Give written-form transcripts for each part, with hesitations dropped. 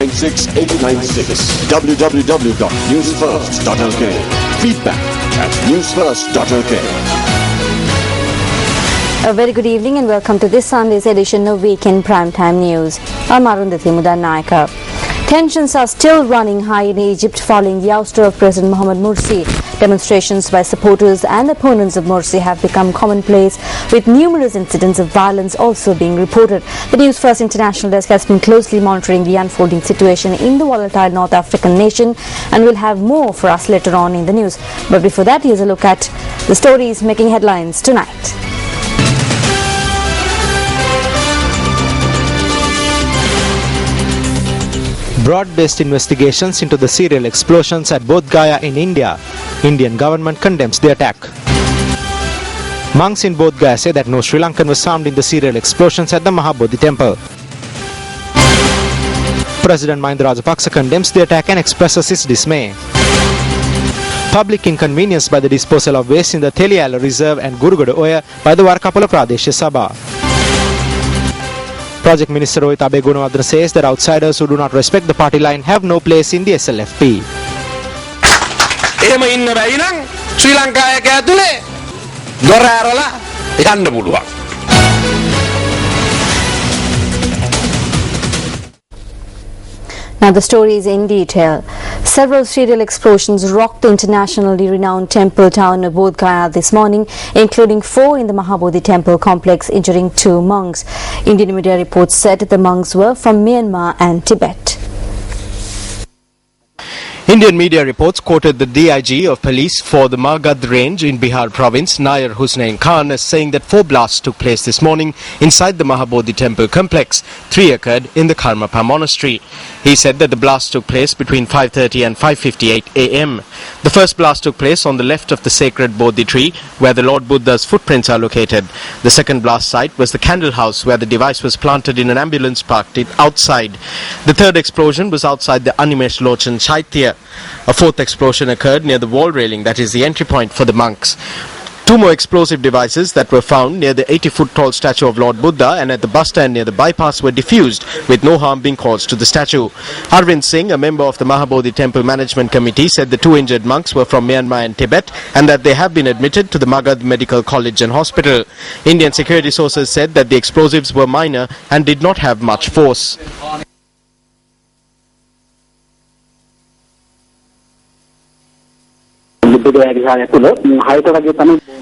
689.6 www.newsfirst.lk. Feedback at newsfirst.lk. A very good evening and welcome to this Sunday's edition of Weekend Primetime News. I'm Arundhati Mudannaika. Tensions are still running high in Egypt following the ouster of President Mohamed Morsi. Demonstrations by supporters and opponents of Morsi have become commonplace, with numerous incidents of violence also being reported. The News First International Desk has been closely monitoring the unfolding situation in the volatile North African nation and will have more for us later on in the news. But before that, here's a look at the stories making headlines tonight. Broad-based investigations into the serial explosions at Bodh Gaya in India. Indian government condemns the attack. Monks in Bodh Gaya say that no Sri Lankan was harmed in the serial explosions at the Mahabodhi temple. President Mahinda Rajapaksa condemns the attack and expresses his dismay. Public inconvenience by the disposal of waste in the Teliala Reserve and Gurugoda Oya by the Warkapala Pradesh Sabha. Project Minister Rohit Abe Gunawardena says that outsiders who do not respect the party line have no place in the SLFP. එහෙම ඉන්න බැයි නම් ශ්‍රී ලංකාවේ ඇතුලේ දොර ඇරලා යන්න පුළුවන්. Now the story is in detail. Several serial explosions rocked the internationally renowned temple town of Bodh Gaya this morning, including 4 in the Mahabodhi temple complex, injuring 2 monks. Indian media reports said the monks were from Myanmar and Tibet. Indian media reports quoted the DIG of police for the Magadh range in Bihar province, Nair Hussain Khan, as saying that 4 blasts took place this morning inside the Mahabodhi temple complex. 3 occurred in the Karmapa monastery. He said that the blast took place between 5:30 and 5:58 a.m. The first blast took place on the left of the sacred Bodhi tree, where the Lord Buddha's footprints are located. The second blast site was the candle house, where the device was planted in an ambulance parked outside. The third explosion was outside the Animesh Lochan Chaitya. A 4th explosion occurred near the wall railing, that is the entry point for the monks. 2 more explosive devices that were found near the 80-foot tall statue of Lord Buddha and at the bus stand near the bypass were diffused, with no harm being caused to the statue. Arvind Singh, a member of the Mahabodhi Temple Management Committee, said the 2 injured monks were from Myanmar and Tibet and that they have been admitted to the Magadh Medical College and Hospital. Indian security sources said that the explosives were minor and did not have much force.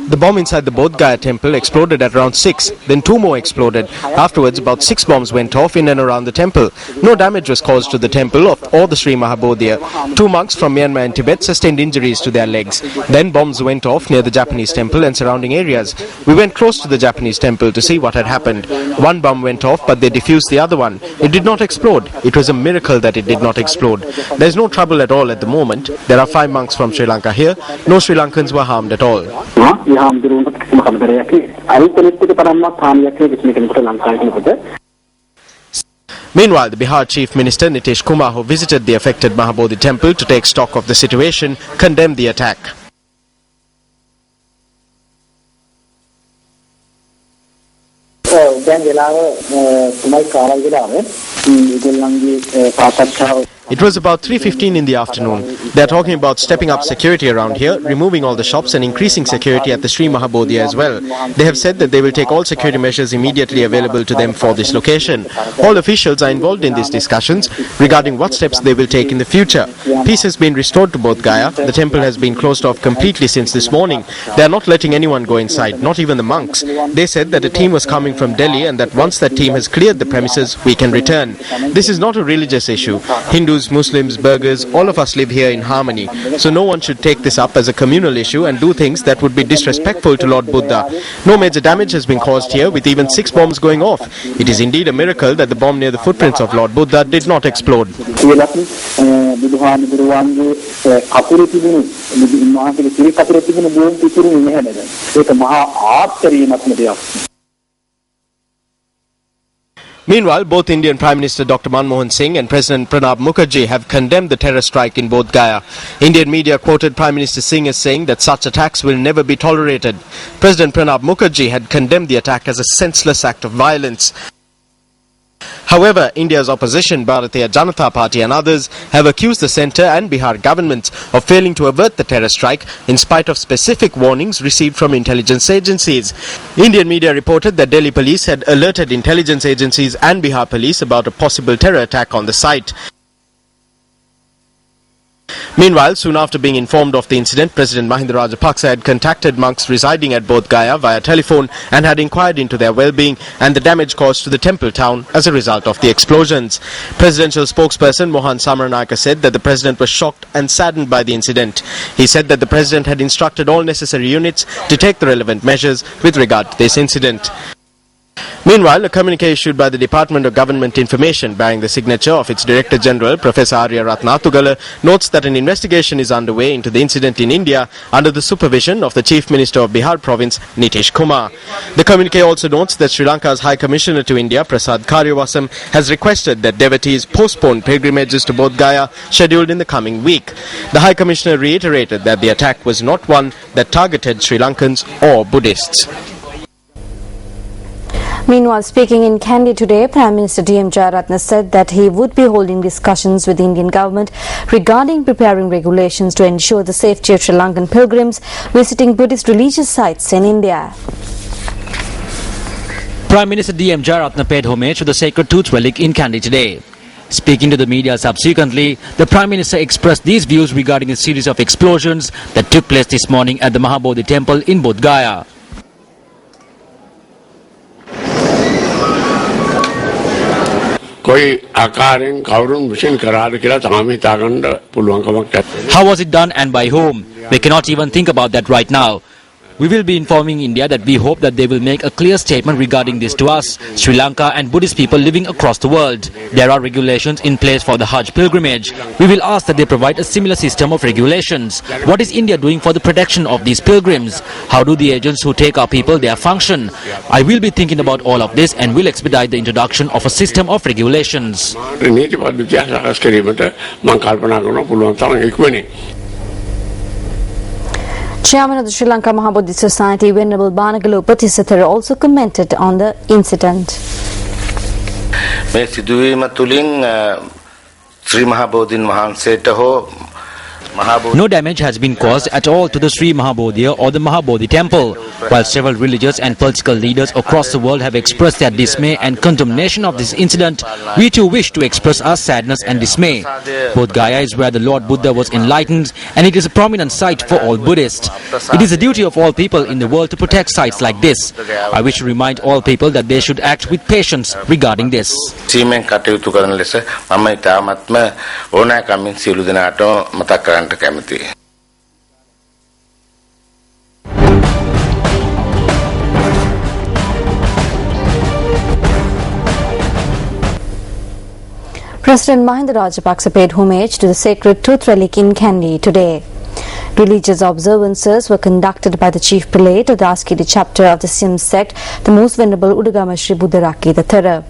The bomb inside the Bodh Gaya temple exploded at around 6, then 2 more exploded. Afterwards, about 6 bombs went off in and around the temple. No damage was caused to the temple or the Sri Mahabodhi. 2 monks from Myanmar and Tibet sustained injuries to their legs. Then bombs went off near the Japanese temple and surrounding areas. We went close to the Japanese temple to see what had happened. 1 bomb went off, but they defused the other one. It did not explode. It was a miracle that it did not explode. There is no trouble at all at the moment. There are 5 monks from Sri Lanka here. No Sri Lankans were harmed at all. Meanwhile, the Bihar Chief Minister Nitish Kumar, who visited the affected Mahabodhi temple to take stock of the situation, condemned the attack. It was about 3:15 in the afternoon. They are talking about stepping up security around here, removing all the shops and increasing security at the Sri Mahabodhi as well. They have said that they will take all security measures immediately available to them for this location. All officials are involved in these discussions regarding what steps they will take in the future. Peace has been restored to Bodh Gaya. The temple has been closed off completely since this morning. They are not letting anyone go inside, not even the monks. They said that a team was coming from Delhi and that once that team has cleared the premises, we can return. This is not a religious issue. Hindus, Muslims, Burghers, all of us live here in harmony. So no one should take this up as a communal issue and do things that would be disrespectful to Lord Buddha. No major damage has been caused here, with even 6 bombs going off. It is indeed a miracle that the bomb near the footprints of Lord Buddha did not explode. Meanwhile, both Indian Prime Minister Dr. Manmohan Singh and President Pranab Mukherjee have condemned the terror strike in Bodh Gaya. Indian media quoted Prime Minister Singh as saying that such attacks will never be tolerated. President Pranab Mukherjee had condemned the attack as a senseless act of violence. However, India's opposition, Bharatiya Janata Party and others, have accused the centre and Bihar governments of failing to avert the terror strike in spite of specific warnings received from intelligence agencies. Indian media reported that Delhi police had alerted intelligence agencies and Bihar police about a possible terror attack on the site. Meanwhile, soon after being informed of the incident, President Mahinda Rajapaksa had contacted monks residing at Bodh Gaya via telephone and had inquired into their well-being and the damage caused to the temple town as a result of the explosions. Presidential spokesperson Mohan Samaranayaka said that the president was shocked and saddened by the incident. He said that the president had instructed all necessary units to take the relevant measures with regard to this incident. Meanwhile, a communique issued by the Department of Government Information bearing the signature of its Director General, Professor Arya Ratnatugala, notes that an investigation is underway into the incident in India under the supervision of the Chief Minister of Bihar Province, Nitish Kumar. The communique also notes that Sri Lanka's High Commissioner to India, Prasad Karyavasam, has requested that devotees postpone pilgrimages to Bodh Gaya scheduled in the coming week. The High Commissioner reiterated that the attack was not one that targeted Sri Lankans or Buddhists. Meanwhile, speaking in Kandy today, Prime Minister D.M. Jayaratne said that he would be holding discussions with the Indian government regarding preparing regulations to ensure the safety of Sri Lankan pilgrims visiting Buddhist religious sites in India. Prime Minister D.M. Jayaratne paid homage to the sacred tooth relic in Kandy today. Speaking to the media subsequently, the Prime Minister expressed these views regarding a series of explosions that took place this morning at the Mahabodhi temple in Bodh Gaya. How was it done and by whom? We cannot even think about that right now. We will be informing India that we hope that they will make a clear statement regarding this to us, Sri Lanka and Buddhist people living across the world. There are regulations in place for the Hajj pilgrimage. We will ask that they provide a similar system of regulations. What is India doing for the protection of these pilgrims? How do the agents who take our people their function? I will be thinking about all of this and will expedite the introduction of a system of regulations. Chairman of the Sri Lanka Mahabodhi Society, Venerable Banagala Upatissatthara, also commented on the incident. මේ සිදුවීම තුලින් ශ්‍රී මහබෝධින් වහන්සේට හෝ No damage has been caused at all to the Sri Mahabodhi or the Mahabodhi temple. While several religious and political leaders across the world have expressed their dismay and condemnation of this incident, we too wish to express our sadness and dismay. Bodh Gaya is where the Lord Buddha was enlightened, and it is a prominent site for all Buddhists. It is the duty of all people in the world to protect sites like this. I wish to remind all people that they should act with patience regarding this. President Mahinda Rajapaksa paid homage to the sacred tooth relic in Kandy today. Religious observances were conducted by the chief prelate of the Askiri chapter of the Sim sect, the Most Venerable Udagama Sri Buddharaki III.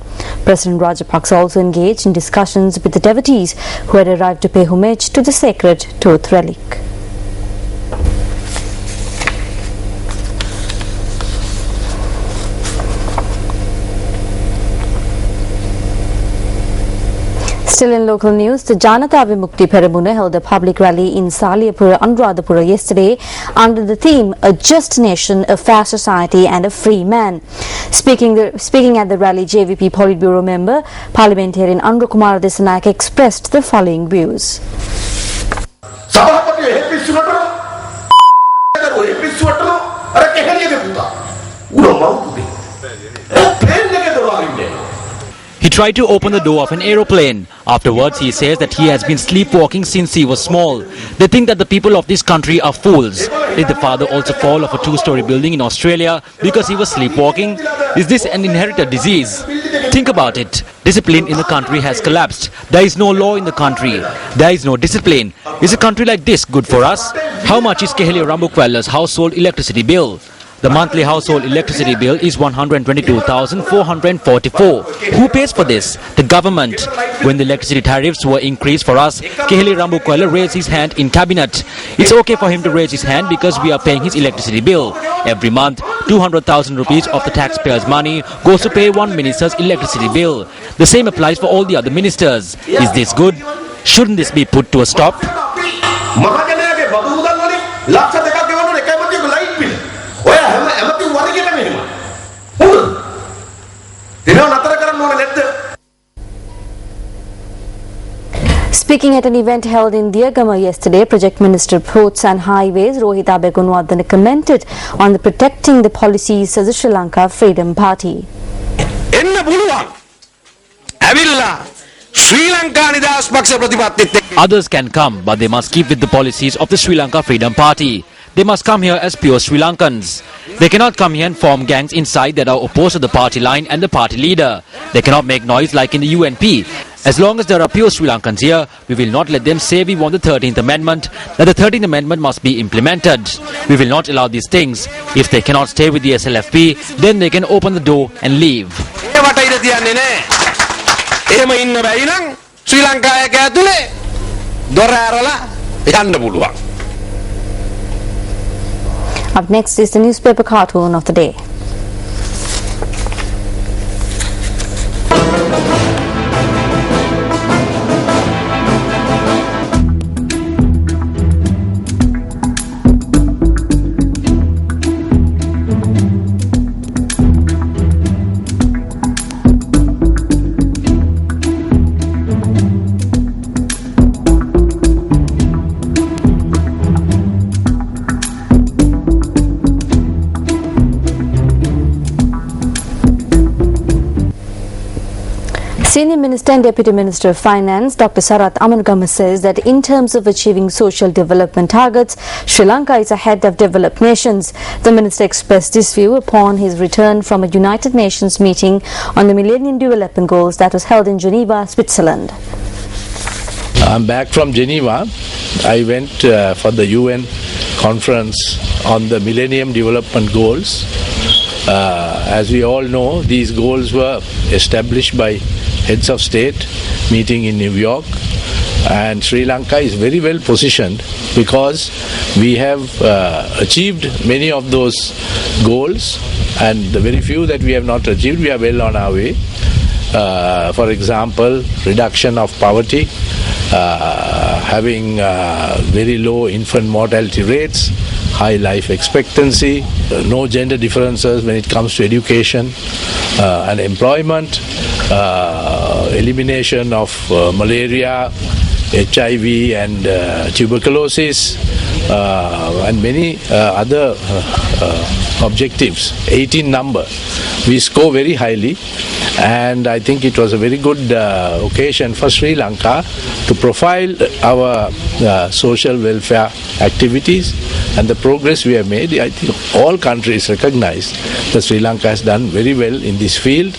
President Rajapaksa also engaged in discussions with the devotees who had arrived to pay homage to the sacred tooth relic. Still in local news, the Janata Vimukti Peramuna held a public rally in Saliyapura, Anuradhapura yesterday under the theme A Just Nation, a Fair Society and a Free Man. Speaking at the rally, JVP Politburo member, parliamentarian Andru Kumara Desanayake expressed the following views. He tried to open the door of an aeroplane. Afterwards, he says that he has been sleepwalking since he was small. They think that the people of this country are fools. Did the father also fall off a two-story building in Australia because he was sleepwalking? Is this an inherited disease? Think about it. Discipline in the country has collapsed. There is no law in the country. There is no discipline. Is a country like this good for us? How much is Kehelia Rambukwella's household electricity bill? The monthly household electricity bill is 122,444. Who pays for this? The government. When the electricity tariffs were increased for us, Keheli Rambukwala raised his hand in cabinet. It's okay for him to raise his hand because we are paying his electricity bill. Every month, 200,000 rupees of the taxpayers' money goes to pay one minister's electricity bill. The same applies for all the other ministers. Is this good? Shouldn't this be put to a stop? මහජනයාගේ බදු මුදල් වලින් ලක්ෂ දෙකක් ගෙවන්න ඕනේ එකයි මතියක light බිල. ඔය හැම ඇමති වරගෙන මෙහෙම. හොඳ. දිනව නතර කරන්න ඕනේ නැද්ද? Speaking at an event held in Diagama yesterday, Project Minister of Ports and Highways Rohit Abegunwadana commented on the protecting the policies of the Sri Lanka Freedom Party. එන්න පුළුවන්. ඇවිල්ලා ශ්‍රී ලංකා නිදහස් පක්ෂ ප්‍රතිපත්තිත් එක්ක Others can come, but they must keep with the policies of the Sri Lanka Freedom Party. They must come here as pure Sri Lankans. They cannot come here and form gangs inside that are opposed to the party line and the party leader. They cannot make noise like in the UNP. As long as there are pure Sri Lankans here, we will not let them say we want the 13th Amendment, that the 13th Amendment must be implemented. We will not allow these things. If they cannot stay with the SLFP, then they can open the door and leave. ඒවට ඉඩ තියන්නේ නැහැ. එහෙම ඉන්න බැයි නම් ශ්‍රී ලංකා එක ඇතුලේ දොර ඇරලා යන්න පුළුවන්. Up next is the newspaper cartoon of the day. Senior Minister and Deputy Minister of Finance Dr. Sarath Amanugama says that in terms of achieving social development targets, Sri Lanka is ahead of developed nations. The minister expressed this view upon his return from a United Nations meeting on the Millennium Development Goals that was held in Geneva, Switzerland. I'm back from Geneva. I went for the UN conference on the Millennium Development Goals. As we all know, these goals were established by heads of state meeting in New York, and Sri Lanka is very well positioned because we have achieved many of those goals, and the very few that we have not achieved, we are well on our way. For example, reduction of poverty, having very low infant mortality rates, high life expectancy, no gender differences when it comes to education and employment, elimination of malaria, HIV and tuberculosis, and many other objectives, 18 number. We score very highly, and I think it was a very good occasion for Sri Lanka to profile our social welfare activities and the progress we have made. I think all countries recognize that Sri Lanka has done very well in this field.